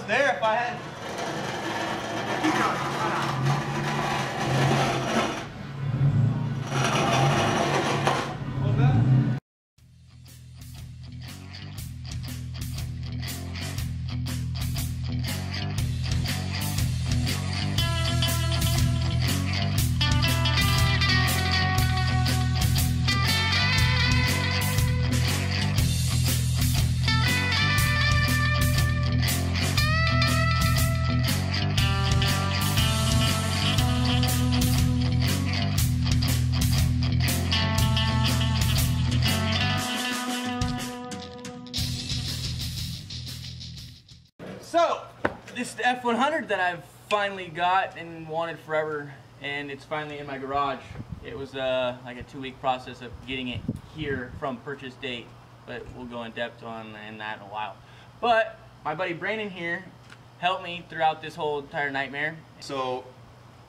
there if I had. Keep going. Hold that. So, this is the F100 that I've finally got and wanted forever, and it's finally in my garage. It was like a 2-week process of getting it here from purchase date, but we'll go in depth on that in a while. But my buddy Brandon here helped me throughout this whole entire nightmare. So,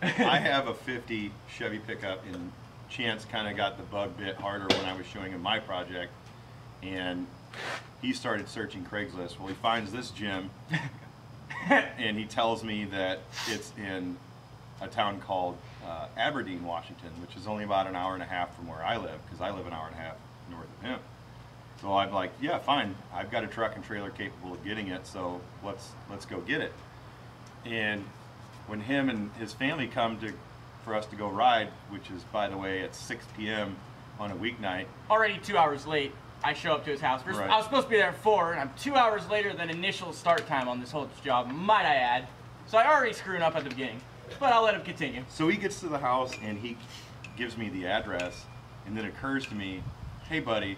I have a 50 Chevy pickup, and Chantz kind of got the bug bit harder when I was showing him my project, and he started searching Craigslist. Well, he finds this gym, and he tells me that it's in a town called Aberdeen, Washington, which is only about an hour and a half from where I live, because I live an hour and a half north of him. So I'm like, yeah, fine. I've got a truck and trailer capable of getting it, so let's go get it. And when him and his family come for us to go ride, which is, by the way, at 6 p.m. on a weeknight. Already 2 hours late. I show up to his house. Right. I was supposed to be there at 4, and I'm 2 hours later than initial start time on this whole job, might I add. So I already screwed up at the beginning, but I'll let him continue. So he gets to the house, and he gives me the address, and then it occurs to me, hey buddy,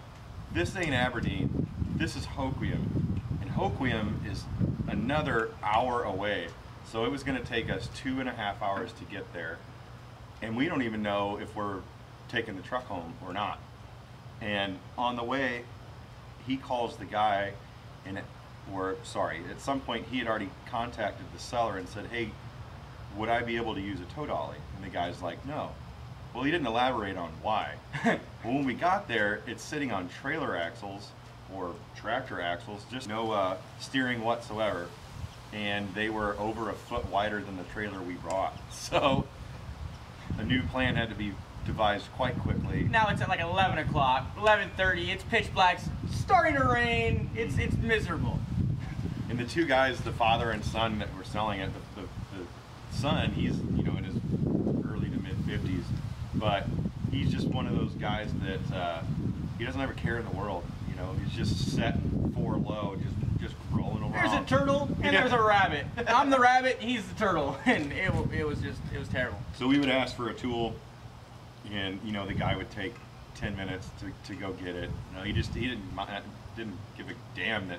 this ain't Aberdeen, this is Hoquiam, and Hoquiam is another hour away. So it was going to take us 2.5 hours to get there, and we don't even know if we're taking the truck home or not. And on the way, he calls the guy, at some point he had already contacted the seller and said, hey, would I be able to use a tow dolly? And the guy's like, no. Well, he didn't elaborate on why. Well, when we got there, it's sitting on trailer axles or tractor axles, just no steering whatsoever. And they were over a foot wider than the trailer we brought. So a new plan had to be devised quite quickly. Now it's at like 11 o'clock, 11:30, it's pitch black, starting to rain, it's miserable. And the two guys, the father and son that were selling it, the son, he's in his early to mid 50s, but he's just one of those guys that he doesn't ever care in the world. He's just set 4 low, just rolling around. There's a turtle and there's a rabbit. I'm the rabbit, he's the turtle, and it was terrible. So we would ask for a tool, and the guy would take 10 minutes to go get it. He didn't give a damn that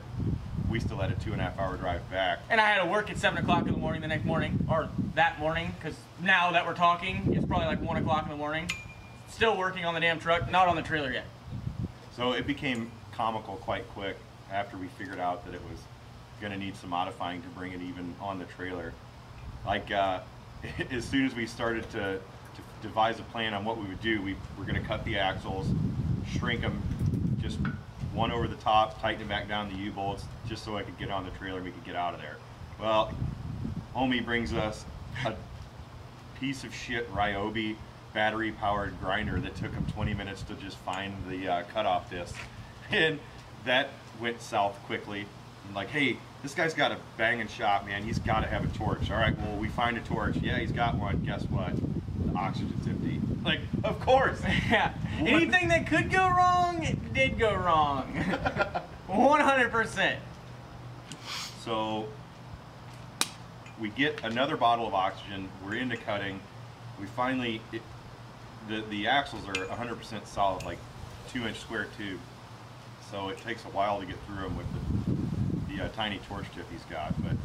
we still had a 2.5 hour drive back. And I had to work at 7 o'clock in the morning the next morning, or that morning, because now that we're talking, it's probably like 1 o'clock in the morning. Still working on the damn truck, not on the trailer yet. So it became comical quite quick after we figured out that it was going to need some modifying to bring it even on the trailer. Like as soon as we started to devise a plan on what we would do, we were going to cut the axles, shrink them, just one over the top, tighten it back down the U-bolts, just so I could get on the trailer and we could get out of there. Well, homie brings us a piece of shit Ryobi battery-powered grinder that took him 20 minutes to just find the cutoff disc. And that went south quickly. I'm like, hey, this guy's got a banging shop, man. He's got to have a torch. All right, well, we find a torch. Yeah, he's got one. Guess what? The oxygen's empty. Like, of course. Yeah. Anything that could go wrong, it did go wrong. 100%. So we get another bottle of oxygen. We're into cutting. We finally, the axles are 100% solid, like 2-inch square tube. So it takes a while to get through them with the tiny torch tip he's got. But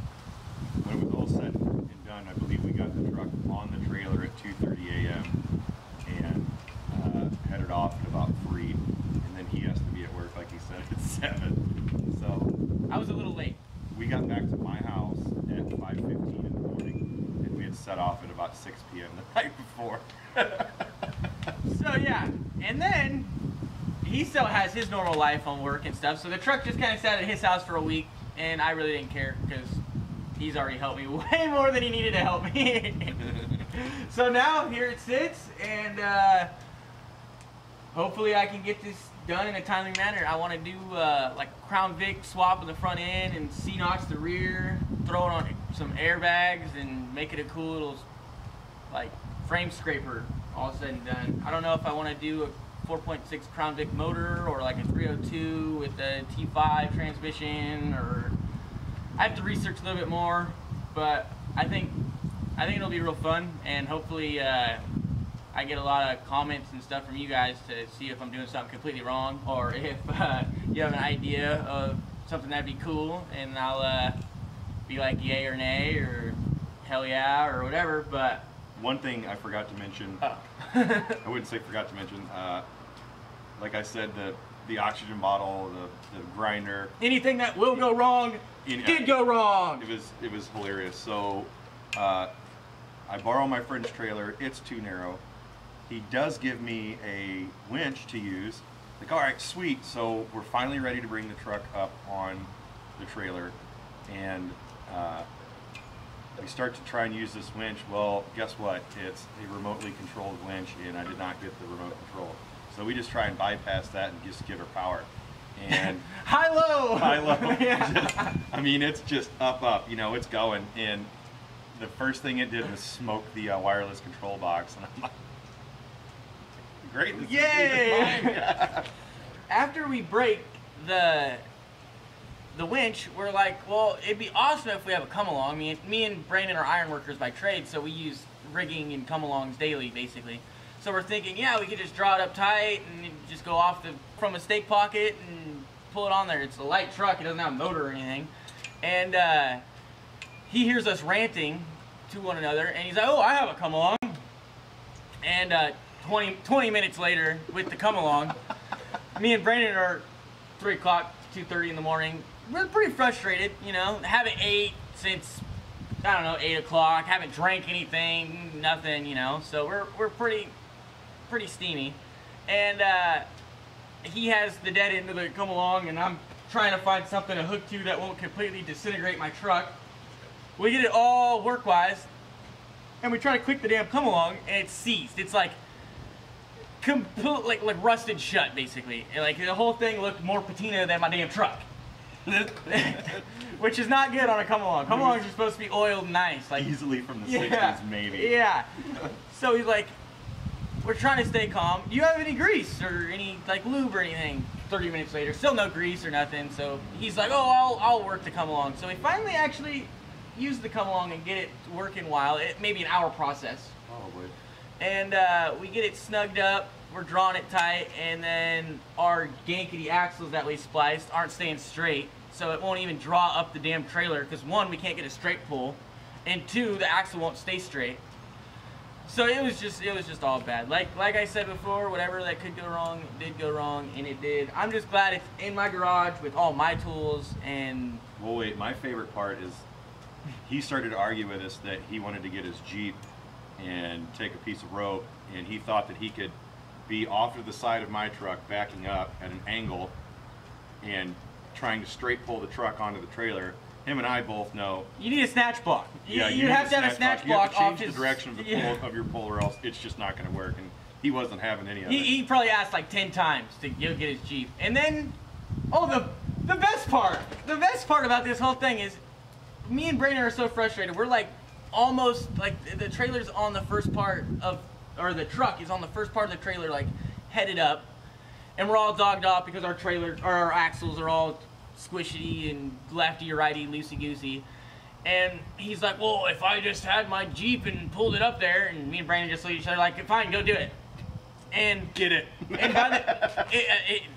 when it was all said and done, I believe we got the truck on the trailer at 2:30 a.m. and headed off at about 3. And then he has to be at work, like he said, at 7. So I was a little late. We got back to my house at 5:15 in the morning, and we had set off at about 6 p.m. the night before. So yeah, and then he still has his normal life on work and stuff, so the truck just kind of sat at his house for a week, and I really didn't care, because he's already helped me way more than he needed to help me. So now here it sits, and hopefully I can get this done in a timely manner. I want to do like Crown Vic swap in the front end and C-notch the rear, throw it on some airbags, and make it a cool little like frame scraper all said and done. I don't know if I want to do a 4.6 Crown Vic motor or like a 302 with a T5 transmission, or I have to research a little bit more, but I think it'll be real fun, and hopefully I get a lot of comments and stuff from you guys to see if I'm doing something completely wrong, or if you have an idea of something that'd be cool, and I'll be like yay or nay or hell yeah or whatever. But one thing I forgot to mention, oh. I wouldn't say forgot to mention, like I said, the oxygen bottle, the grinder. Anything that will go wrong did go wrong. It was hilarious. So I borrow my friend's trailer. It's too narrow. He does give me a winch to use. Like, all right, sweet. So we're finally ready to bring the truck up on the trailer, and we start to try and use this winch. Well, guess what? It's a remotely controlled winch, and I did not get the remote control. So we just try and bypass that and just give her power. And high-low. High-low. Yeah. I mean, it's just up, you know, it's going. And the first thing it did was smoke the wireless control box. And I'm like, great. This yay! Is mine. After we break the winch, we're like, well, it'd be awesome if we have a come-along. Me and Brandon are iron workers by trade, so we use rigging and come-alongs daily, basically. So we're thinking, yeah, we could just draw it up tight and just go off from a stake pocket and pull it on there. It's a light truck. It doesn't have a motor or anything. And he hears us ranting to one another, and he's like, oh, I have a come-along. And 20 minutes later, with the come-along, me and Brandon are 3 o'clock, 2:30 in the morning. We're pretty frustrated, you know. Haven't ate since, I don't know, 8 o'clock. Haven't drank anything, nothing, you know. So we're pretty steamy. And he has the dead end of the come-along, and I'm trying to find something to hook to that won't completely disintegrate my truck. We get it all work-wise, and we try to click the damn come-along, and it's seized. It's like like rusted shut, basically. And like the whole thing looked more patina than my damn truck. Which is not good on a come-along. Come-alongs are supposed to be oiled and nice. Like, easily from the 60s, maybe. Yeah. So he's like, we're trying to stay calm. Do you have any grease or any like lube or anything? 30 minutes later, still no grease or nothing. So he's like, oh, I'll work the come-along. So we finally actually use the come-along and get it working while. It may be an hour process. Probably. And we get it snugged up. We're drawing it tight, and then our gankety axles that we spliced aren't staying straight, so it won't even draw up the damn trailer, because 1, we can't get a straight pull, and 2, the axle won't stay straight. So it was just all bad. Like I said before, whatever that could go wrong, it did go wrong, and it did. I'm just glad it's in my garage with all my tools. And well, wait, my favorite part is he started to argue with us that he wanted to get his Jeep and take a piece of rope, and he thought that he could be off to the side of my truck, backing up at an angle and trying to straight pull the truck onto the trailer. Him and I both know you need a snatch block. Yeah, you have to have a snatch block. You have to change the direction of the pull of your pull, or else it's just not going to work. And he wasn't having any of it. He probably asked like 10 times to get his Jeep. And then, oh, the best part about this whole thing is, me and Brandon are so frustrated. We're like almost like the trailer's on the first part of. Or the truck is on the first part of the trailer, like headed up, and we're all dogged off because our axles are all squishy and lefty or righty, loosey goosey. And he's like, "Well, if I just had my Jeep and pulled it up there," and me and Brandon just look at each other like, "Fine, go do it." And get it. And by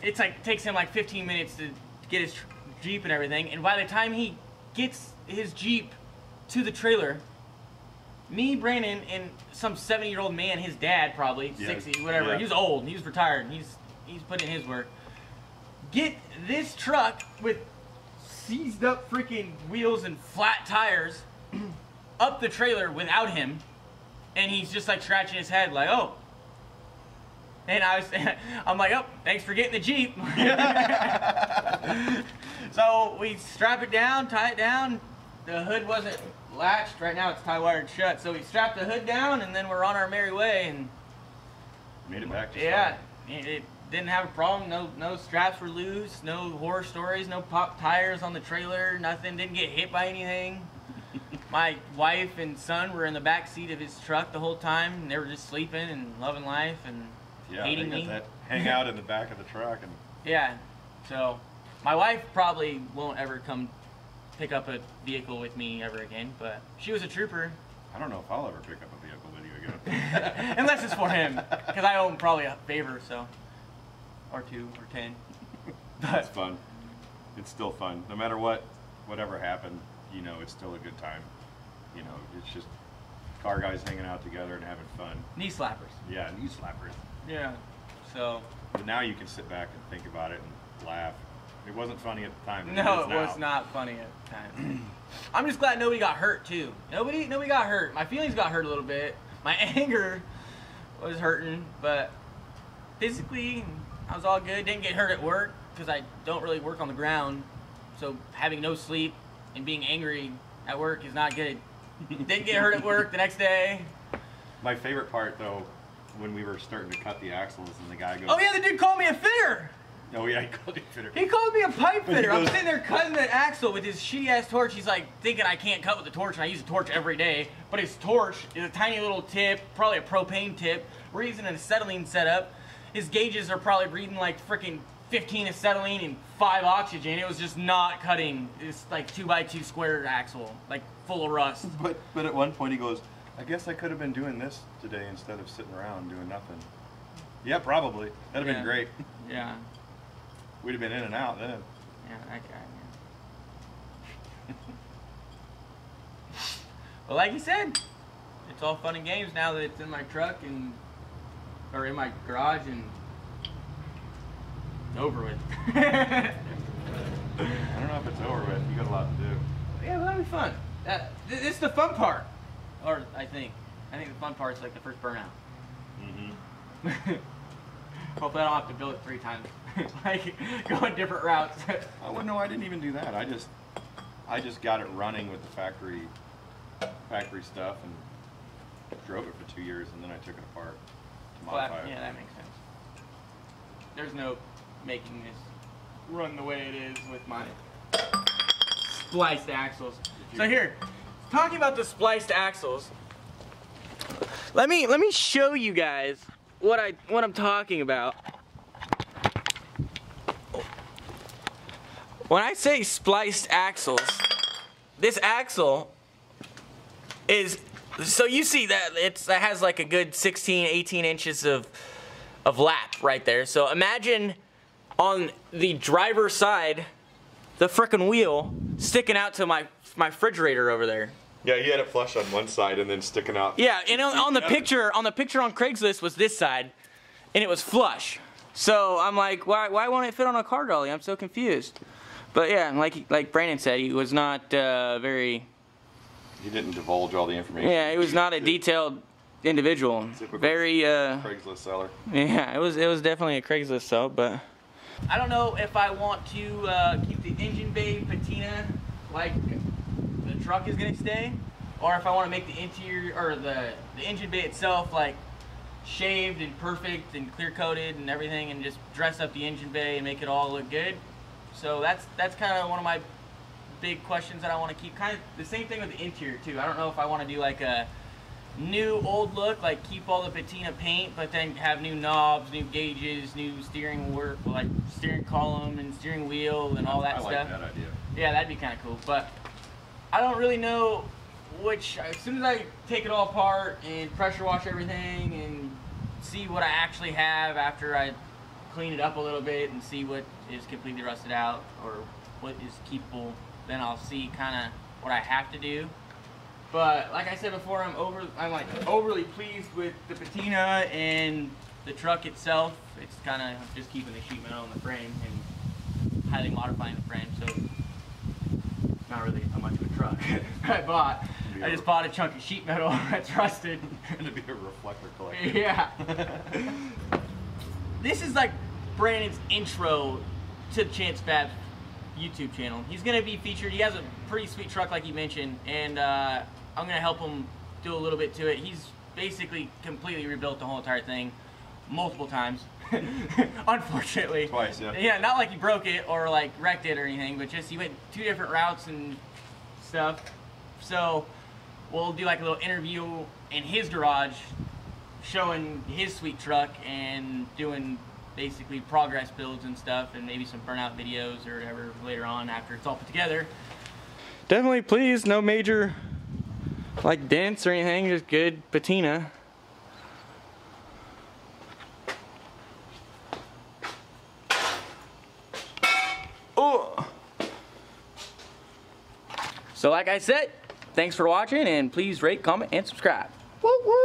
it's like takes him like 15 minutes to get his Jeep and everything. And by the time he gets his Jeep to the trailer, me, Brandon, and some 70-year-old man, his dad probably, 60, whatever, he was old, he was retired, he's putting in his work, get this truck with seized up freaking wheels and flat tires up the trailer without him, and he's just like scratching his head like, oh. And I'm like, oh, thanks for getting the Jeep. So we strap it down, tie it down. the hood wasn't latched. Right now it's tie-wired shut. So we strapped the hood down, and then we're on our merry way. And made it back. Yeah, it didn't have a problem. No straps were loose. No horror stories. No popped tires on the trailer. Nothing. Didn't get hit by anything. My wife and son were in the back seat of his truck the whole time. And they were just sleeping and loving life and hating me. That hang out in the back of the truck. And yeah, so my wife probably won't ever come pick up a vehicle with me ever again, but she was a trooper. I don't know if I'll ever pick up a vehicle with you again. Unless it's for him, because I owe him probably a favor, so. Or 2 or 10. It's fun. It's still fun. No matter whatever happened, you know, it's still a good time. You know, it's just car guys hanging out together and having fun. Knee slappers. Yeah, knee slappers. Yeah. So. But now you can sit back and think about it and laugh. It wasn't funny at the time. No, it was not funny at the time. I'm just glad nobody got hurt too. Nobody got hurt. My feelings got hurt a little bit. My anger was hurting, but physically I was all good. Didn't get hurt at work because I don't really work on the ground. So having no sleep and being angry at work is not good. Didn't get hurt at work the next day. My favorite part though, when we were starting to cut the axles and the guy goes, oh yeah, the dude called me a fitter. Oh yeah, he called you a fitter. He called me a pipe fitter. I'm sitting there cutting the axle with his shitty ass torch. He's like thinking I can't cut with the torch, and I use a torch every day. But his torch is a tiny little tip, probably a propane tip. We're using an acetylene setup. His gauges are probably reading like freaking 15 acetylene and 5 oxygen. It was just not cutting. It's like 2x2 square axle, like full of rust. But at one point he goes, I guess I could have been doing this today instead of sitting around doing nothing. Yeah, probably. That'd have been great. Yeah. We'd have been in and out then. Yeah, that guy. Yeah. Well, like you said, it's all fun and games now that it's in my truck or in my garage and over with. I don't know if it's over with. You got a lot to do. Yeah, but that'll be fun. This is the fun part. Or I think the fun part's like the first burnout. Mm-hmm. Hopefully I don't have to build it 3 times. Like going different routes. Oh well, no, I didn't even do that. I just got it running with the factory stuff and drove it for 2 years, and then I took it apart to modify it. Yeah, that makes sense. There's no making this run the way it is with my spliced axles. So here, talking about the spliced axles, let me show you guys what I'm talking about. When I say spliced axles, this axle is, so you see that it has like a good 16, 18 inches of lap right there. So imagine on the driver's side, the frickin' wheel sticking out to my refrigerator over there. Yeah, he had it flush on one side and then sticking out. Yeah, and on the picture on Craigslist was this side, and it was flush. So I'm like, why won't it fit on a car dolly? I'm so confused. But yeah, like Brandon said, he was not very. He didn't divulge all the information. Yeah, he was not a detailed individual. Very. Craigslist seller. Yeah, it was definitely a Craigslist sell, but. I don't know if I want to keep the engine bay patina like the truck is gonna stay, or if I want to make the interior or the engine bay itself like shaved and perfect and clear coated and everything, and just dress up the engine bay and make it all look good. So that's kind of one of my big questions that I want to keep. Kind of the same thing with the interior too. I don't know if I want to do like a new old look, like keep all the patina paint, but then have new knobs, new gauges, new steering work, like steering column and steering wheel and all that stuff. I like that idea. Yeah, that'd be kind of cool. But I don't really know which. As soon as I take it all apart and pressure wash everything and see what I actually have after I clean it up a little bit and see what is completely rusted out or what is keepable, then I'll see kind of what I have to do. But like I said before, I'm like overly pleased with the patina and the truck itself. It's kind of just keeping the sheet metal in the frame and highly modifying the frame. So it's not really how much of a truck I bought. I just bought a chunk of sheet metal that's rusted. Gonna be a reflector collector. Yeah. This is like Brandon's intro to the Chantz Fabz YouTube channel. He's gonna be featured. He has a pretty sweet truck, like you mentioned, and I'm gonna help him do a little bit to it. He's basically completely rebuilt the whole entire thing multiple times. Unfortunately. Twice, yeah. Yeah, not like he broke it or like wrecked it or anything, but just he went 2 different routes and stuff. So we'll do like a little interview in his garage showing his sweet truck and doing basically progress builds and stuff, and maybe some burnout videos or whatever later on after it's all put together. Definitely please, no major like dents or anything, just good patina. Oh. So like I said, thanks for watching, and please rate, comment, and subscribe. Woo woo!